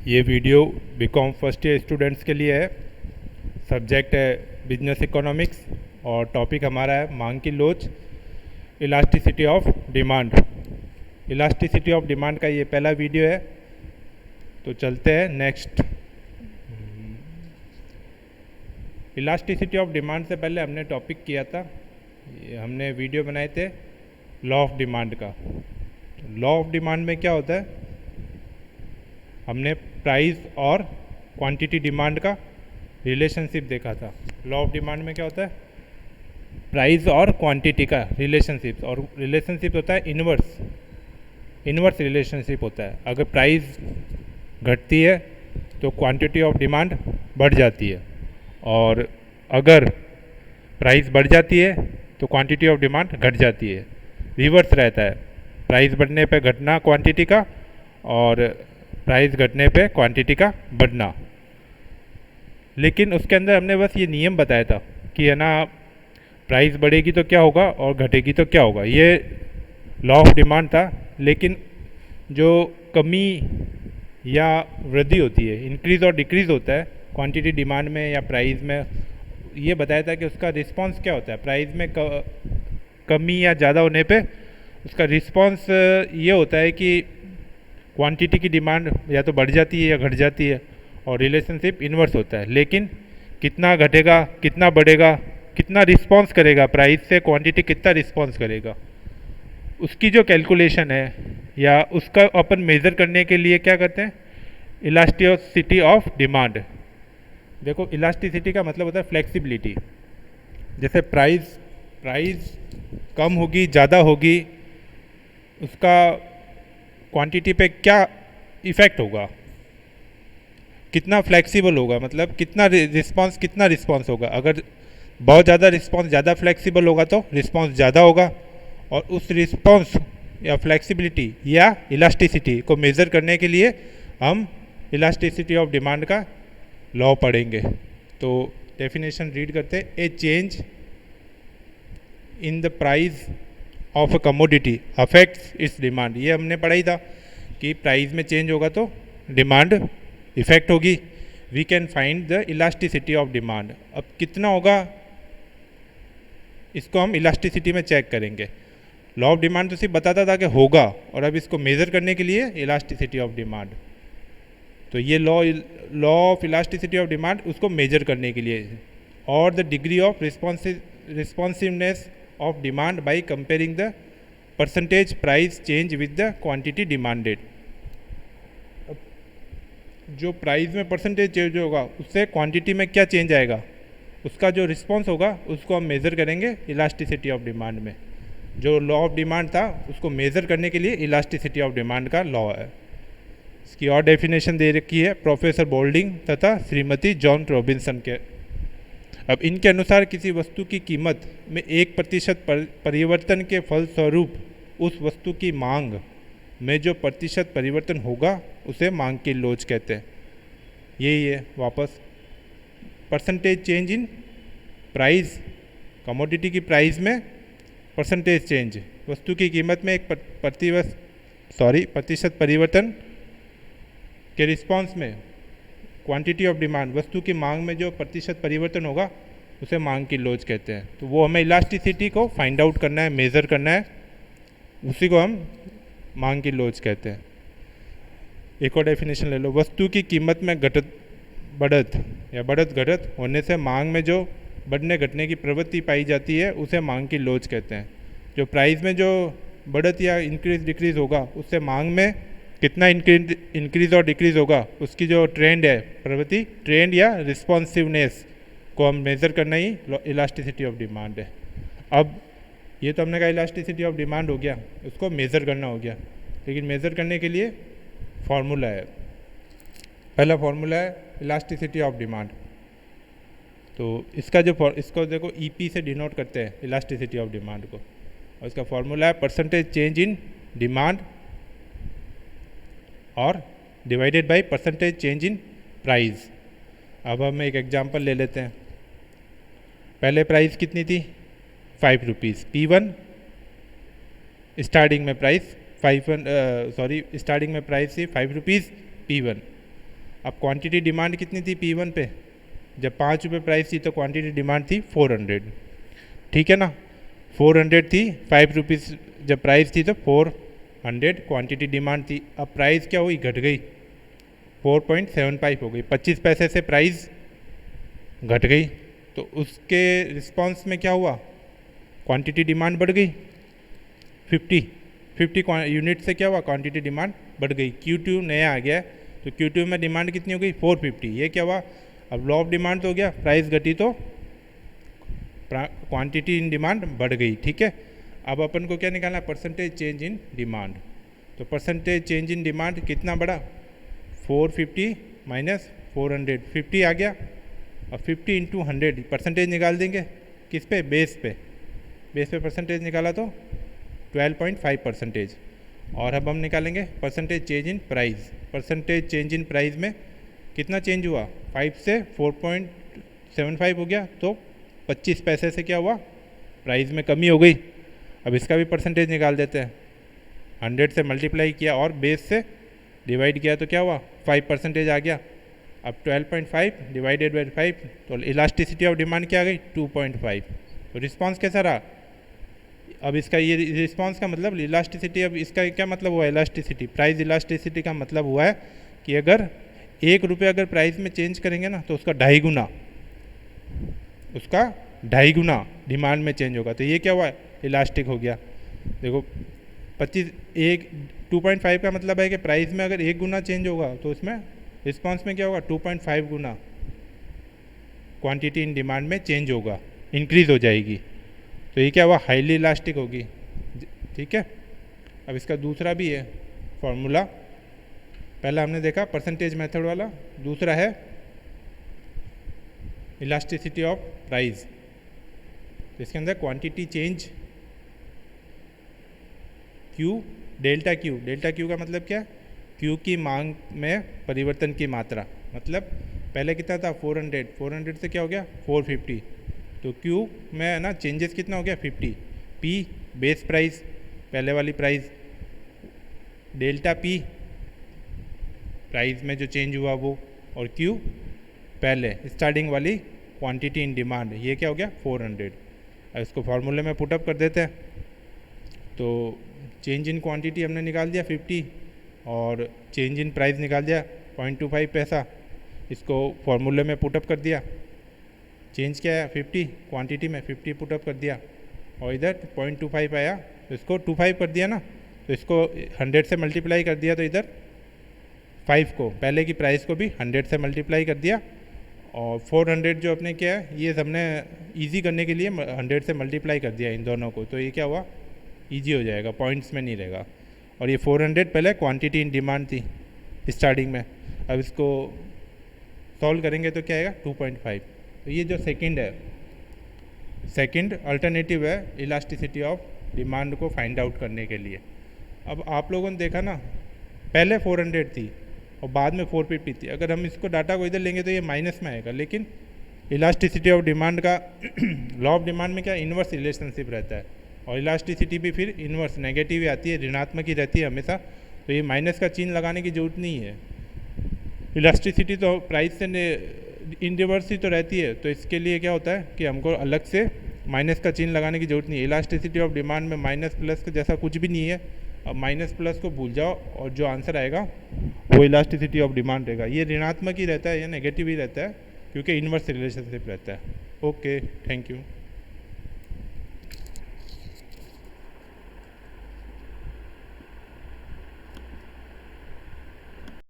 ये video BCom first year students के लिए है। सब्जेक्ट है बिजनेस इकोनॉमिक्स और टॉपिक हमारा है मांग की लोच, elasticity of demand. Elasticity of demand का ये पहला वीडियो है, तो चलते हैं नेक्स्ट। इलास्टिसिटी ऑफ डिमांड से पहले हमने टॉपिक किया था, हमने वीडियो बनाए थे लॉ ऑफ डिमांड का। लॉ ऑफ डिमांड में क्या होता है, हमने प्राइस और क्वांटिटी डिमांड का रिलेशनशिप देखा था। लॉ ऑफ डिमांड में क्या होता है, प्राइस और क्वांटिटी का रिलेशनशिप, और रिलेशनशिप होता है इनवर्स रिलेशनशिप होता है। अगर प्राइस घटती है तो क्वांटिटी ऑफ डिमांड बढ़ जाती है, और अगर प्राइस बढ़ जाती है तो क्वांटिटी ऑफ डिमांड घट जाती है। रिवर्स रहता है, प्राइस बढ़ने पे घटना क्वांटिटी का और प्राइस घटने पे क्वांटिटी का बढ़ना। लेकिन उसके अंदर हमने बस ये नियम बताया था कि है ना, प्राइस बढ़ेगी तो क्या होगा और घटेगी तो क्या होगा, ये लॉ ऑफ डिमांड था। लेकिन जो कमी या वृद्धि होती है, इंक्रीज और डिक्रीज होता है क्वांटिटी डिमांड में या प्राइस में, ये बताया था कि उसका रिस्पांस क्या होता है। प्राइस में कमी या ज़्यादा होने पे उसका रिस्पांस ये होता है कि क्वांटिटी की डिमांड या तो बढ़ जाती है या घट जाती है, और रिलेशनशिप इन्वर्स होता है। लेकिन कितना घटेगा, कितना बढ़ेगा, कितना रिस्पांस करेगा प्राइस से क्वांटिटी, कितना रिस्पांस करेगा, उसकी जो कैलकुलेशन है या उसका अपन मेज़र करने के लिए क्या करते हैं, इलास्टिसिटी ऑफ डिमांड। देखो, इलास्टिसिटी का मतलब होता है फ्लेक्सिबिलिटी। जैसे प्राइस कम होगी, ज़्यादा होगी, उसका क्वांटिटी पे क्या इफ़ेक्ट होगा, कितना फ्लेक्सिबल होगा, मतलब कितना रिस्पांस होगा। अगर बहुत ज़्यादा रिस्पांस, ज़्यादा फ्लेक्सिबल होगा तो रिस्पांस ज़्यादा होगा, और उस रिस्पांस या फ्लेक्सिबिलिटी या इलास्टिसिटी को मेज़र करने के लिए हम इलास्टिसिटी ऑफ डिमांड का लॉ पढ़ेंगे। तो डेफिनेशन रीड करते हैं, ए change in the price of a commodity affects it's demand. ये हमने पढ़ा ही था कि प्राइस में चेंज होगा तो डिमांड इफेक्ट होगी। We can find the elasticity of demand. अब कितना होगा इसको हम इलास्टिसिटी में चेक करेंगे। लॉ ऑफ डिमांड तो सिर्फ बताता था कि होगा, और अब इसको मेज़र करने के लिए इलास्टिसिटी ऑफ डिमांड। तो ये law of elasticity of demand उसको मेजर करने के लिए, और the degree of responsiveness of demand by comparing the percentage price change with the quantity demanded। जो प्राइस में परसेंटेज चेंज होगा उससे क्वांटिटी में क्या चेंज आएगा, उसका जो रिस्पांस होगा उसको हम मेज़र करेंगे इलास्टिसिटी ऑफ डिमांड में। जो लॉ ऑफ डिमांड था उसको मेज़र करने के लिए इलास्टिसिटी ऑफ डिमांड का लॉ है। इसकी और डेफिनेशन दे रखी है प्रोफेसर बोल्डिंग तथा श्रीमती जॉन रॉबिन्सन के। अब इनके अनुसार किसी वस्तु की कीमत में 1% परिवर्तन के फलस्वरूप उस वस्तु की मांग में जो प्रतिशत परिवर्तन होगा उसे मांग की लोच कहते हैं। यही है वापस, percentage change in price, commodity की प्राइस में परसेंटेज चेंज, वस्तु की कीमत में एक प्रतिशत परिवर्तन के रिस्पांस में क्वांटिटी ऑफ डिमांड, वस्तु की मांग में जो प्रतिशत परिवर्तन होगा उसे मांग की लोच कहते हैं। तो वो हमें इलास्टिसिटी को फाइंड आउट करना है, मेज़र करना है, उसी को हम मांग की लोच कहते हैं। एक और डेफिनेशन ले लो, वस्तु की कीमत में बढ़त या बढ़त घटत होने से मांग में जो बढ़ने घटने की प्रवृत्ति पाई जाती है उसे मांग की लोच कहते हैं। जो प्राइस में जो बढ़त या इंक्रीज डिक्रीज होगा उससे मांग में कितना इंक्रीज और डिक्रीज होगा, उसकी जो ट्रेंड है, प्रवृत्ति, ट्रेंड या रिस्पॉन्सिवनेस को हम मेज़र करना ही इलास्टिसिटी ऑफ डिमांड है। अब ये तो हमने कहा इलास्टिसिटी ऑफ डिमांड हो गया, उसको मेज़र करना हो गया। लेकिन मेज़र करने के लिए फार्मूला है। पहला फार्मूला है इलास्टिसिटी ऑफ डिमांड। तो इसका इसको देखो ईपी से डिनोट करते हैं इलास्टिसिटी ऑफ डिमांड को, और इसका फार्मूला है परसेंटेज चेंज इन डिमांड और divided by percentage change in price. अब हम एक एग्जांपल ले लेते हैं। पहले प्राइस कितनी थी, 5 रुपीज़ P1। स्टार्टिंग में प्राइस स्टार्टिंग में प्राइस थी 5 रुपीज़ P1। अब क्वांटिटी डिमांड कितनी थी P1 पे, जब 5 रुपये प्राइस थी तो क्वांटिटी डिमांड थी 400, ठीक है ना, 400 थी, 5 रुपीज़ जब प्राइस थी तो 400 क्वांटिटी डिमांड थी। अब प्राइस क्या हुई, घट गई, 4.75 हो गई, 25 पैसे से प्राइस घट गई। तो उसके रिस्पॉन्स में क्या हुआ, क्वांटिटी डिमांड बढ़ गई, 50 यूनिट से क्या हुआ, क्वांटिटी डिमांड बढ़ गई। Q2 नया आ गया है, तो Q2 में डिमांड कितनी हो गई, 450। ये क्या हुआ, अब लॉ ऑफ डिमांड तो हो गया, प्राइस घटी तो क्वांटिटी इन डिमांड बढ़ गई, ठीक है। अब अपन को क्या निकालना है, परसेंटेज चेंज इन डिमांड। तो परसेंटेज चेंज इन डिमांड कितना बढ़ा, 450 माइनस 400, 50 आ गया। अब 50 इंटू 100 परसेंटेज निकाल देंगे, किस पे, बेस पे, बेस पे परसेंटेज निकाला तो 12.5%। और अब हम निकालेंगे percentage change in price. Percentage change in price में कितना चेंज हुआ, 5 से 4.75 हो गया, तो 25 पैसे से क्या हुआ, प्राइस में कमी हो गई। अब इसका भी परसेंटेज निकाल देते हैं, 100 से मल्टीप्लाई किया और बेस से डिवाइड किया तो क्या हुआ, 5% आ गया। अब 12.5 डिवाइडेड बाई 5, तो इलास्टिसिटी ऑफ डिमांड क्या आ गई, 2.5। तो रिस्पांस कैसा रहा, अब इसका ये रिस्पांस का मतलब इलास्टिसिटी, अब इसका क्या मतलब हुआ, इलास्टिसिटी, प्राइस इलास्टिसिटी का मतलब हुआ है कि अगर 1 रुपये अगर प्राइस में चेंज करेंगे ना तो उसका 2.5 गुना, उसका 2.5 गुना डिमांड में चेंज होगा। तो ये क्या हुआ, इलास्टिक हो गया। देखो 2.5 का मतलब है कि प्राइस में अगर 1 गुना चेंज होगा तो उसमें रिस्पांस में क्या होगा, 2.5 गुना क्वांटिटी इन डिमांड में चेंज होगा, इंक्रीज हो जाएगी। तो ये क्या हुआ, हाईली इलास्टिक होगी, ठीक है। अब इसका दूसरा भी है फॉर्मूला, पहला हमने देखा परसेंटेज मेथड वाला, दूसरा है इलास्टिसिटी ऑफ प्राइस। तो इसके अंदर quantity change Q, delta Q का मतलब क्या है, Q की मांग में परिवर्तन की मात्रा, मतलब पहले कितना था 400 से क्या हो गया 450, तो Q में है ना चेंजेस कितना हो गया 50। P बेस प्राइस, पहले वाली प्राइस, डेल्टा P प्राइस में जो चेंज हुआ वो, और Q पहले स्टार्टिंग वाली क्वांटिटी इन डिमांड, ये क्या हो गया 400। अब इसको फार्मूले में पुटअप कर देते हैं, तो चेंज इन क्वांटिटी हमने निकाल दिया 50 और चेंज इन प्राइस निकाल दिया 0.25 पैसा, इसको फार्मूले में पुटअप कर दिया। चेंज क्या है 50, क्वांटिटी में 50 पुटअप कर दिया और इधर 0.25 आया, तो इसको 25 कर दिया ना, तो इसको 100 से मल्टीप्लाई कर दिया, तो इधर 5 को, पहले की प्राइस को भी 100 से मल्टीप्लाई कर दिया, और 400 जो अपने क्या है ये सबने इजी करने के लिए 100 से मल्टीप्लाई कर दिया इन दोनों को, तो ये क्या हुआ, इजी हो जाएगा, पॉइंट्स में नहीं रहेगा। और ये 400 पहले क्वांटिटी इन डिमांड थी स्टार्टिंग में, अब इसको सॉल्व करेंगे तो क्या आएगा 2.5। तो ये जो सेकंड है, सेकंड अल्टरनेटिव है इलास्टिसिटी ऑफ डिमांड को फाइंड आउट करने के लिए। अब आप लोगों ने देखा ना, पहले 400 थी और बाद में 450 थी, अगर हम इसको डाटा को इधर लेंगे तो ये माइनस में आएगा, लेकिन इलास्टिसिटी ऑफ डिमांड का लॉ ऑफ डिमांड में क्या इन्वर्स रिलेशनशिप रहता है, और इलास्टिसिटी भी फिर इन्वर्स नेगेटिव ही आती है, ऋणात्मक ही रहती है हमेशा, तो ये माइनस का चिन्ह लगाने की जरूरत नहीं है। इलास्टिसिटी तो प्राइस से इन रिवर्स ही तो रहती है, तो इसके लिए क्या होता है कि हमको अलग से माइनस का चिन्ह लगाने की जरूरत नहीं है। इलास्टिसिटी ऑफ डिमांड में माइनस प्लस का जैसा कुछ भी नहीं है, अब माइनस प्लस को भूल जाओ और जो आंसर आएगा वो इलास्टिसिटी ऑफ डिमांड रहेगा। ये ऋणात्मक ही रहता है या नेगेटिव ही रहता है, क्योंकि इन्वर्स रिलेशनशिप रहता है। Okay, thank you.